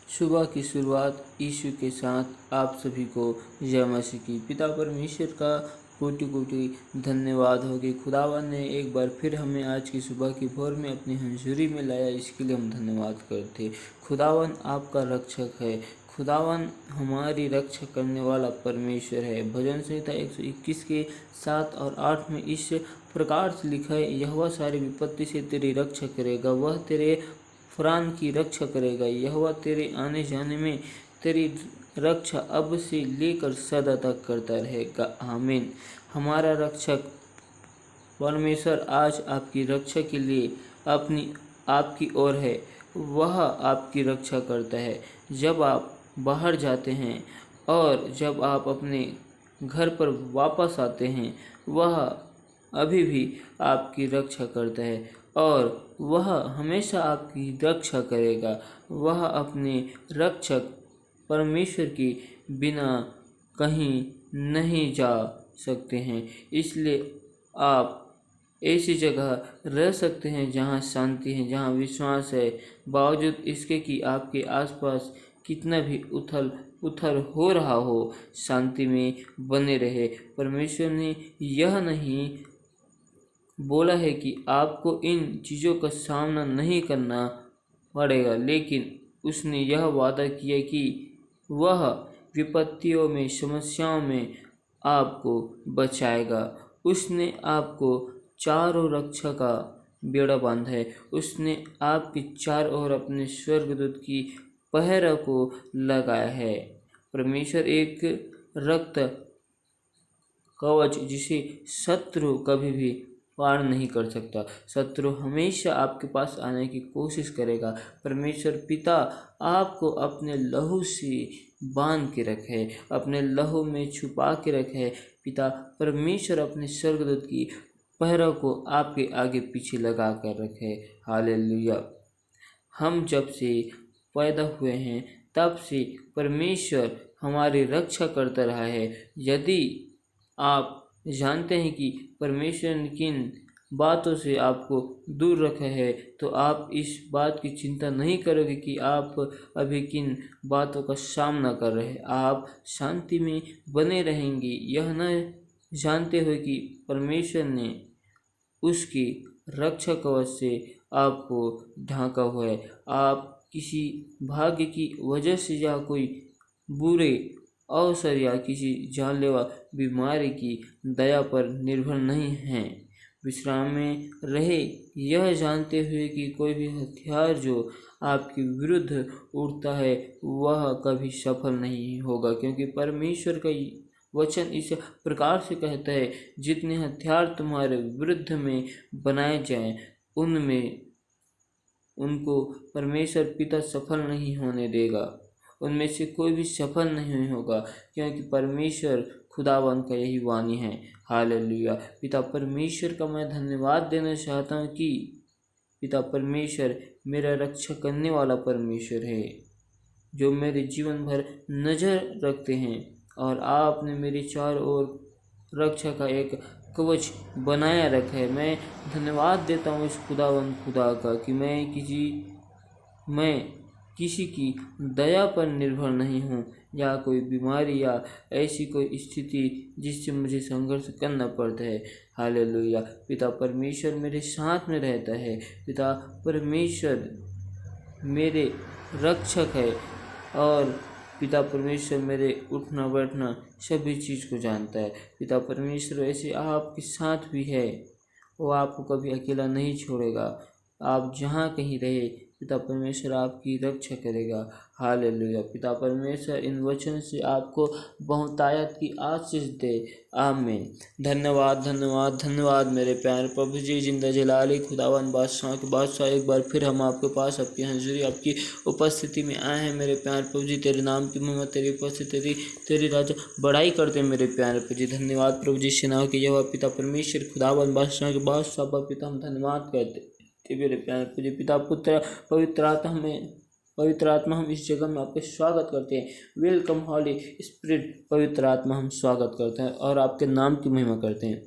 सुबह की शुरुआत यीशु के साथ आप सभी को जय मसीह की। पिता परमेश्वर का कोटि कोटि धन्यवाद हो कि खुदावन ने एक बार फिर हमें आज की सुबह की भोर में अपनी हंजूरी में लाया। इसके लिए हम धन्यवाद करते। खुदावन आपका रक्षक है। खुदावन हमारी रक्षा करने वाला परमेश्वर है। भजन संहिता 121 के 7 और 8 में इस प्रकार से लिखा है, यहोवा सारी विपत्ति से तेरी रक्षा करेगा, वह तेरे फरान की रक्षा करेगा। यहोवा तेरे आने जाने में तेरी रक्षा अब से लेकर सदा तक करता रहेगा। आमीन। हमारा रक्षक परमेश्वर आज आपकी रक्षा के लिए आपकी ओर है। वह आपकी रक्षा करता है जब आप बाहर जाते हैं और जब आप अपने घर पर वापस आते हैं। वह अभी भी आपकी रक्षा करता है और वह हमेशा आपकी रक्षा करेगा। वह अपने रक्षक परमेश्वर के बिना कहीं नहीं जा सकते हैं। इसलिए आप ऐसी जगह रह सकते हैं जहाँ शांति है, जहाँ विश्वास है, बावजूद इसके कि आपके आसपास कितना भी उथल पुथल हो रहा हो, शांति में बने रहे। परमेश्वर ने यह नहीं बोला है कि आपको इन चीज़ों का सामना नहीं करना पड़ेगा, लेकिन उसने यह वादा किया कि वह विपत्तियों में, समस्याओं में आपको बचाएगा। उसने आपको चारों रक्षा का बेड़ा बांधा है। उसने आपके चारों ओर अपने स्वर्गदूत की पहरा को लगाया है। परमेश्वर एक रक्त कवच जिसे शत्रु कभी भी पार नहीं कर सकता। शत्रु हमेशा आपके पास आने की कोशिश करेगा। परमेश्वर पिता आपको अपने लहू से बांध के रखे, अपने लहू में छुपा के रखे। पिता परमेश्वर अपने स्वर्गदूत की पहरा को आपके आगे पीछे लगा कर रखे। हालेलुया। हम जब से पैदा हुए हैं तब से परमेश्वर हमारी रक्षा करता रहा है। यदि आप जानते हैं कि परमेश्वर ने किन बातों से आपको दूर रखा है, तो आप इस बात की चिंता नहीं करोगे कि आप अभी किन बातों का सामना कर रहे हैं। आप शांति में बने रहेंगे, यह न जानते हुए कि परमेश्वर ने उसकी रक्षा कवच से आपको ढांका हुआ है। आप किसी भाग्य की वजह से या कोई बुरे अवसर या किसी जानलेवा बीमारी की दया पर निर्भर नहीं हैं। विश्राम में रहे, यह जानते हुए कि कोई भी हथियार जो आपके विरुद्ध उड़ता है वह कभी सफल नहीं होगा, क्योंकि परमेश्वर का वचन इस प्रकार से कहता है, जितने हथियार तुम्हारे विरुद्ध में बनाए जाएं उनमें उनको परमेश्वर पिता सफल नहीं होने देगा। उनमें से कोई भी सफल नहीं होगा, क्योंकि परमेश्वर खुदावन का यही वाणी है। हालेलुया। पिता परमेश्वर का मैं धन्यवाद देना चाहता हूँ कि पिता परमेश्वर मेरा रक्षा करने वाला परमेश्वर है, जो मेरे जीवन भर नज़र रखते हैं। और आपने मेरे चारों ओर रक्षा का एक कवच बनाया रखा है। मैं धन्यवाद देता हूँ इस खुदा का कि मैं किसी की दया पर निर्भर नहीं हूँ, या कोई बीमारी या ऐसी कोई स्थिति जिससे मुझे संघर्ष करना पड़ता है। हालेलुया। पिता परमेश्वर मेरे साथ में रहता है। पिता परमेश्वर मेरे रक्षक है और पिता परमेश्वर मेरे उठना बैठना सभी चीज़ को जानता है। पिता परमेश्वर ऐसे आपके साथ भी है, वो आपको कभी अकेला नहीं छोड़ेगा। आप जहाँ कहीं रहे, पिता परमेश्वर आपकी रक्षा करेगा। हालेलुया। पिता परमेश्वर इन वचन से आपको बहुतायत की आशीष दे। आमीन। धन्यवाद धन्यवाद धन्यवाद मेरे प्यारे प्रभु जी, जिंदा जलाली खुदावन बादशाह के बादशाह, एक बार फिर हम आपके पास आपकी हजूरी आपकी उपस्थिति में आए हैं मेरे प्यारे प्रभु जी। तेरे नाम की महिमा, तेरी उपस्थिति, तेरी राजा बड़ाई करते हैं मेरे प्यारे प्रभु जी। धन्यवाद प्रभु जी। सेनाओं के यहोवा पिता परमेश्वर खुदावन बादशाह के बादशाह पिता हम धन्यवाद करते मेरे प्यारे प्रभु जी। पिता पुत्र पवित्र आत्मा हम इस जगह में आपका स्वागत करते हैं। वेलकम हॉली स्पिरिट। पवित्र आत्मा हम स्वागत करते हैं और आपके नाम की महिमा करते हैं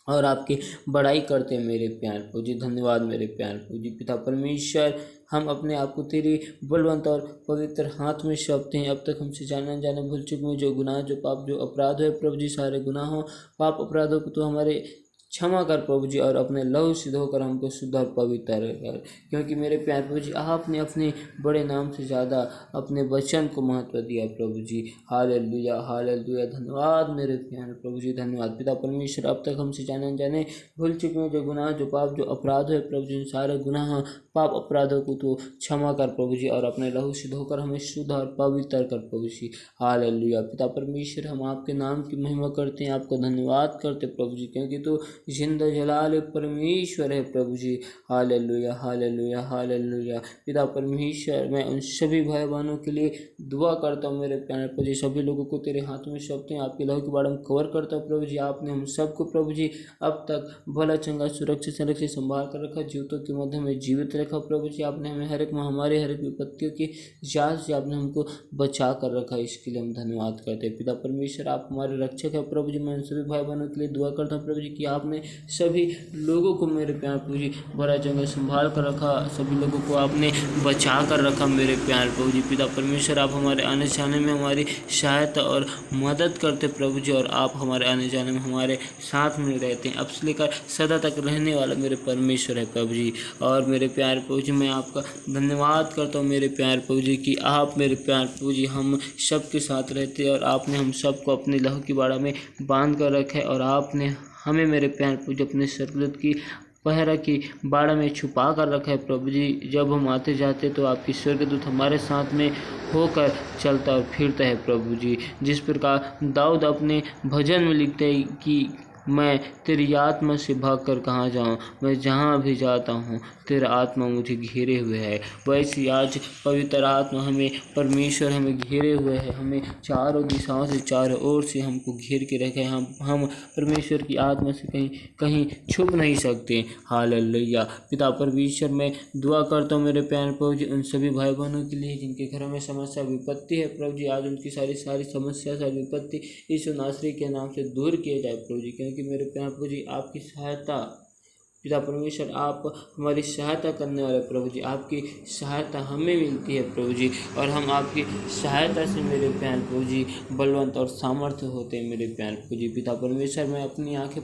और आपकी बड़ाई करते हैं मेरे प्यारे प्रभु जी। धन्यवाद मेरे प्यारे प्रभु जी। पिता परमेश्वर हम अपने आप को तेरे बलवंत और पवित्र हाथ में सौंपते हैं। अब तक हमसे जाने अनजाने भूल चूक में जो गुनाह, जो पाप, जो अपराध है प्रभु जी, सारे गुनाहों पाप अपराधों को तो हमारे क्षमा कर प्रभु जी, और अपने लहू से धोकर हमको शुद्ध और पवित्र कर, क्योंकि मेरे प्यारे प्रभु जी आपने अपने बड़े नाम से ज़्यादा अपने वचन को महत्व दिया प्रभु जी। हालेलुया हालेलुया। धन्यवाद मेरे प्यारे प्रभु जी, धन्यवाद पिता परमेश्वर। अब तक हमसे जाने अनजाने भूल चुके हैं जो गुनाह, जो पाप, जो अपराध है प्रभु जी, सारे गुनाह पाप अपराधों को तो क्षमा कर प्रभु जी, और अपने लहू से धोकर हमें शुद्ध और पवित्र कर प्रभु जी। हालेलुया पिता परमेश्वर, हम आपके नाम की महिमा करते हैं, आपका धन्यवाद करते प्रभु जी, क्योंकि तो जिंदा जलाल परमेश्वर है प्रभु जी। हालेलुया हालेलुया हालेलुया। पिता परमेश्वर, मैं उन सभी भाई बहनों के लिए दुआ करता हूँ मेरे प्यारे प्रभु जी, सभी लोगों को तेरे हाथों में सौंपते हैं, आपके लहू के बारे में कवर करता हूँ प्रभु जी। आपने हम सबको प्रभु जी अब तक भला चंगा सुरक्षित संरक्षित संभाल कर रखा, जीवितों के मध्य में जीवित रखा प्रभु जी। आपने हमें हर एक महामारी, हर एक विपत्तियों की जाल से आपने हमको बचा कर रखा, इसके लिए हम धन्यवाद करते हैं पिता परमेश्वर। आप हमारे रक्षक है प्रभु जी। मैं उन सभी भाई बहनों के लिए दुआ करता हूँ प्रभु जी कि आपने सभी लोगों को मेरे प्यार प्रभु जी भला चंगा संभाल कर रखा, सभी लोगों को आपने बचा कर रखा मेरे प्यार प्रभु जी। पिता परमेश्वर, आप हमारे आने जाने में हमारी सहायता और मदद करते प्रभु जी, और आप हमारे आने जाने में हमारे साथ में रहते हैं, अब से लेकर सदा तक रहने वाला मेरे परमेश्वर है प्रभु जी। और मेरे प्यार प्रभु जी, मैं आपका धन्यवाद करता हूँ मेरे प्यार प्रभु जी कि आप मेरे प्यार प्रभु जी हम सबके साथ रहते हैं, और आपने हम सबको अपने लहू की बाड़ा में बांध कर रखा है, और आपने हमें मेरे प्यार प्रभु जी अपने सरदूत की पहरा की बाड़ा में छुपा कर रखा है प्रभु जी। जब हम आते जाते तो आपकी स्वर्गदूत हमारे साथ में होकर चलता और फिरता है प्रभु जी। जिस प्रकार दाऊद अपने भजन में लिखते है कि मैं तेरी आत्मा से भागकर कहाँ जाऊँ, मैं जहाँ भी जाता हूँ तेरा आत्मा मुझे घेरे हुए है, वैसी आज पवित्र आत्मा हमें परमेश्वर हमें घेरे हुए है, हमें चारों दिशाओं से चारों ओर से हमको घेर के रखे। हम परमेश्वर की आत्मा से कहीं कहीं छुप नहीं सकते। हालेलुया पिता परमेश्वर, मैं दुआ करता हूँ मेरे प्यारे प्रभु जी उन सभी भाई बहनों के लिए जिनके घरों में समस्या विपत्ति है प्रभु जी। आज उनकी सारी समस्या, सारी विपत्ति यीशु नासरी के नाम से दूर किए जाए प्रभु जी, क्योंकि मेरे प्यारे प्रभु जी आपकी सहायता, पिता परमेश्वर आप हमारी सहायता करने वाले प्रभु जी, आपकी सहायता हमें मिलती है प्रभु जी, और हम आपकी सहायता से मेरे प्यारे प्रभु जी बलवंत और सामर्थ्य होते हैं मेरे प्यारे प्रभु जी। पिता परमेश्वर, मैं अपनी आंखें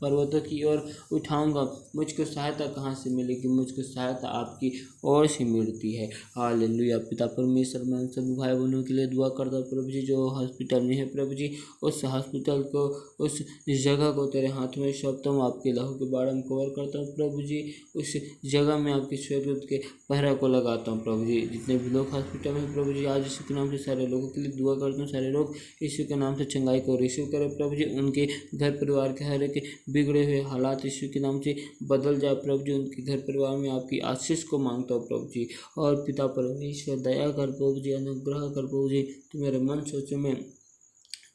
पर्वतों की ओर उठाऊंगा, मुझको सहायता कहाँ से मिलेगी, मुझको सहायता आपकी ओर से मिलती है। हालेलुया पिता परमेश्वर, मैं उन सभी भाई बहनों के लिए दुआ करता हूँ प्रभु जी जो हॉस्पिटल में है प्रभु जी, उस हॉस्पिटल को, उस जगह को तेरे हाथ में सौंपता हूँ, आपके लहू के बारे में कवर करता हूँ प्रभु जी। उस जगह में आपके स्वर्गदूत के पहरा को लगाता हूँ प्रभु जी। जितने भी लोग हॉस्पिटल में प्रभु जी, आज यीशु के नाम से सारे लोगों के लिए दुआ करता हूँ, सारे लोग यीशु के नाम से चंगाई को रिसीव करें प्रभु जी। उनके घर परिवार के हर एक बिगड़े हुए हालात यीशु के नाम से बदल जाए प्रभु जी। उनके घर परिवार में आपकी आशीष को मांगता हूँ प्रभु जी। और पिता परमेश्वर, दया कर प्रभु जी, अनुग्रह कर प्रभु जी, तो मेरे मन सोचों में,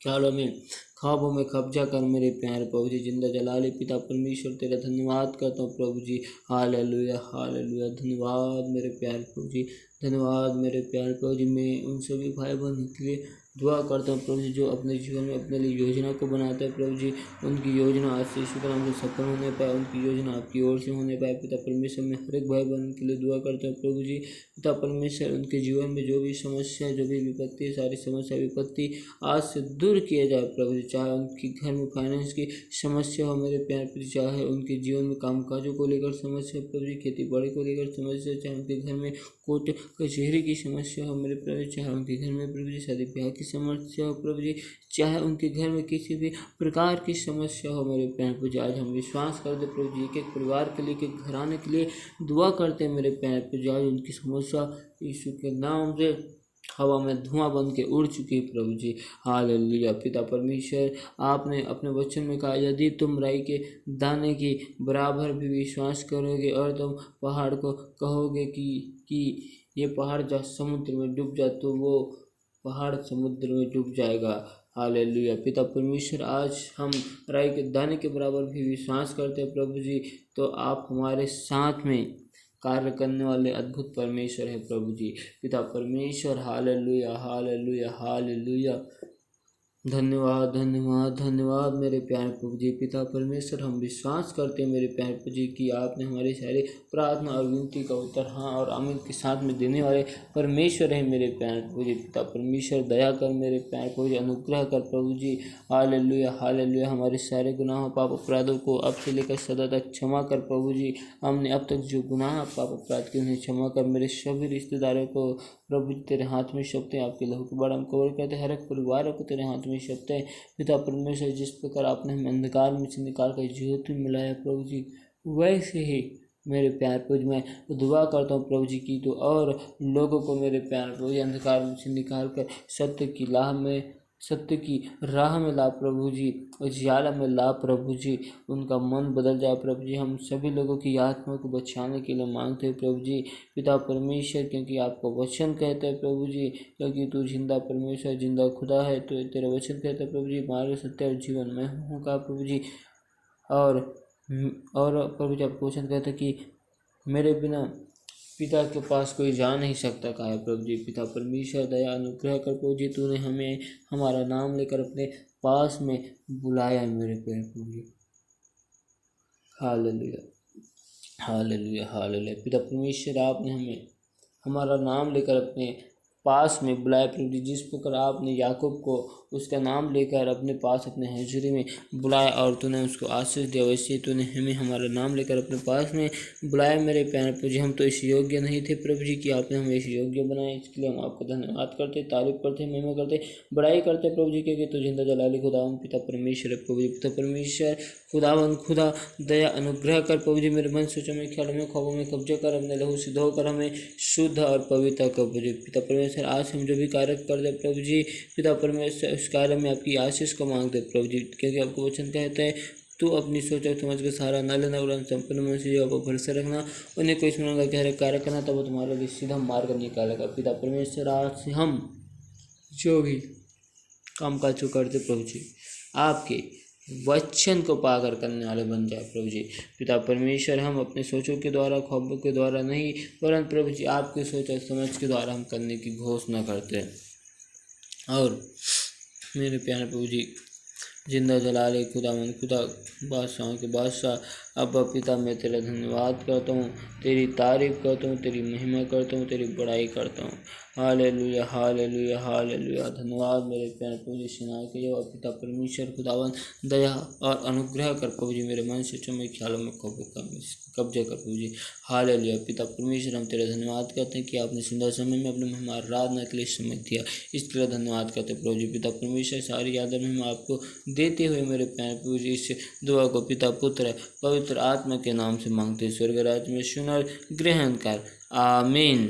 ख्यालों में, ख्वाबों में कब्जा कर मेरे प्यारे प्रभु जी। जिंदा जलाली पिता परमेश्वर, तेरा धन्यवाद करता हूँ प्रभु जी। हालेलुया हालेलुया। धन्यवाद मेरे प्यारे प्रभु जी, धन्यवाद मेरे प्यारे प्रभु जी। मैं उन सभी भाई बहनों के लिए दुआ करता हूँ प्रभु जी जो अपने जीवन में अपने लिए योजना को बनाते हैं प्रभु जी। उनकी योजना आज से यीशु के नाम से सफल होने पाए, उनकी योजना आपकी ओर से होने पाए पिता परमेश्वर। मैं हर एक भाई बहन के लिए दुआ करता हूँ प्रभु जी। पिता परमेश्वर, उनके जीवन में जो भी समस्या, जो भी विपत्ति, सारी समस्या विपत्ति आज से दूर किया जाए प्रभु जी। चाहे उनके घर में फाइनेंस की समस्या हो मेरे प्यार प्रभु, चाहे उनके जीवन में कामकाजों को लेकर समस्या प्रभु जी, खेती बाड़ी को लेकर समस्या, चाहे उनके घर में कोर्ट कचहरी की समस्या हो मेरे प्रभु, चाहे उनके घर में प्रभु जी शादी ब्याह की समस्या हो प्रभु जी, चाहे उनके घर में किसी भी प्रकार की समस्या हो मेरे प्यारे प्रभु जी। आज हम विश्वास करते प्रभु जी, एक एक परिवार के लिए, एक एक घराने के लिए दुआ करते हैं मेरे प्यारे प्रभु जी। आज उनकी समस्या यीशु के नाम से हवा में धुआं बन के उड़ चुकी है प्रभु जी। हालेलुया पिता परमेश्वर, आपने अपने वचन में कहा, यदि तुम राई के दाने की बराबर भी विश्वास करोगे और तुम पहाड़ को कहोगे कि ये पहाड़ जा समुद्र में डूब जा, तो वो पहाड़ समुद्र में डूब जाएगा। हालेलुया पिता परमेश्वर, आज हम राई के दाने के बराबर भी विश्वास करते हैं प्रभु जी, तो आप हमारे साथ में कार्य करने वाले अद्भुत परमेश्वर है प्रभु जी। पिता परमेश्वर, हालेलुया हालेलुया हालेलुया। धन्यवाद धन्यवाद धन्यवाद मेरे प्यारे प्रभु जी। पिता परमेश्वर, हम विश्वास करते हैं मेरे प्यारे प्रभु जी कि आपने हमारी सारी प्रार्थना और विनती का उत्तर हाँ और आमीन के साथ में देने वाले परमेश्वर है मेरे प्यारे प्रभु जी। पिता परमेश्वर, दया कर मेरे प्यारे प्रभु जी, अनुग्रह कर प्रभु जी। हालेलुया हालेलुया। हमारे सारे गुनाह पाप अपराधों को अब से लेकर सदा तक क्षमा कर प्रभु जी। हमने अब तक जो गुनाह पाप अपराध किए उन्हें क्षमा कर। मेरे सभी रिश्तेदारों को प्रभु जी तेरे हाथ में सौंपते हैं। आपके लहू के बारे हम कवर करते हैं। हर एक परिवार को तेरे हाथ में सौंपते हैं। पिता परमेश्वर, जिस प्रकार आपने हमें अंधकार में से निकाल कर ज्योति में मिलाया प्रभु जी, वैसे ही मेरे प्यार प्रभु जी मैं दुआ करता हूँ प्रभु जी की तो और लोगों को मेरे प्यार प्रभु जी अंधकार में से निकाल कर सत्य की राह में ला प्रभु जी, उजियाला में ला प्रभु जी। उनका मन बदल जाए प्रभु जी। हम सभी लोगों की आत्मा को बचाने के लिए मांगते हैं प्रभु जी। पिता परमेश्वर, क्योंकि आपका वचन कहता है प्रभु जी, क्योंकि तू जिंदा परमेश्वर जिंदा खुदा है, तो तेरा वचन कहता है प्रभु जी, मार्ग सत्य और जीवन मैं हूँ का प्रभु जी। और प्रभु जी आपका वचन कहता है कि मेरे बिना पिता के पास कोई जा नहीं सकता कहा है प्रभु जी। पिता परमेश्वर, दया अनुग्रह कर प्रभु जी। तूने हमें हमारा नाम लेकर अपने पास में बुलाया है मेरे प्यारे प्रभु जी। हालेलुया हालेलुया हालेलुया। पिता परमेश्वर, आपने हमें हमारा नाम लेकर अपने पास में बुलाया प्रभु जी। जिस प्रकार आपने याकूब को उसका नाम लेकर अपने पास अपने हजूरी में बुलाया और तूने उसको आशीष दिया, वैसे ही तूने हमें हमारा नाम लेकर अपने पास में बुलाया मेरे प्यारे प्रभु जी। हम तो इस योग्य नहीं थे प्रभु जी कि आपने हमें इस योग्य बनाया। इसके लिए हम आपका धन्यवाद करते, तारीफ करते, महिमा करते, बड़ाई करते प्रभु जी, क्योंकि तो जिंदा जलाली खुदावन पिता परमेश्वर है प्रभु जी। पिता परमेश्वर, खुदावन खुदा, दया अनुग्रह कर प्रभु जी। मेरे मन सोचों में, ख्यालों में, ख्वाबों में कब्जा कर, अपने लहू से धोकर हमें शुद्ध और पवित्र कर प्रभु जी। पिता परमेश्वर, आज हम जो भी कार्य कर दे प्रभु जी, पिता परमेश्वर उस कार्य में आपकी आशीष को मांगते प्रभु जी, क्योंकि आपको वचन कहते हैं तू अपनी सोच और समझ के सहारा न लेना, और संपूर्ण मन से जो आप भरोसा रखना, उन्हें कोई स्मरण का गहरा कार्य करना, तब वो तुम्हारे लिए सीधा मार्ग निकालेगा। पिता परमेश्वर, आज से हम जो भी काम काज करते प्रभु जी, आपके वचन को पाकर करने वाले बन जाए प्रभु जी। पिता परमेश्वर, हम अपने सोचों के द्वारा, ख्वाबों के द्वारा नहीं, परंतु प्रभु जी आपके सोच और समझ के द्वारा हम करने की घोषणा करते हैं। और मेरे प्यारे प्रभु जी, जिंदा जलाले खुदावन खुदा, बादशाहों के बादशाह, अब्बा पिता, मैं तेरा धन्यवाद करता हूँ, तेरी तारीफ करता हूँ, तेरी महिमा करता हूँ, तेरी बड़ाई करता हूँ। हालेलुया हालेलुया हालेलुया। धन्यवाद मेरे प्यारे प्रभु जी। सेनाओं के यहोवा पिता परमेश्वर, खुदावन दया और अनुग्रह कर प्रभु जी। मेरे मन से में, ख्यालों में, ख्वाबों का कब्जा कर प्रभु जी। हालेलुया। पिता परमेश्वर, हम तेरा धन्यवाद करते हैं कि आपने सुंदर समय में अपने महिमा आराधना के लिए समय दिया, इसके लिए धन्यवाद करते प्रभु जी। पिता परमेश्वर, सारी यादें हम आपको देते हुए मेरे प्यारे प्रभु जी, इस दुआ को पिता पुत्र पवित्र आत्मा के नाम से मांगते, स्वर्ग राज्य में सुनर ग्रहण कर, आमीन।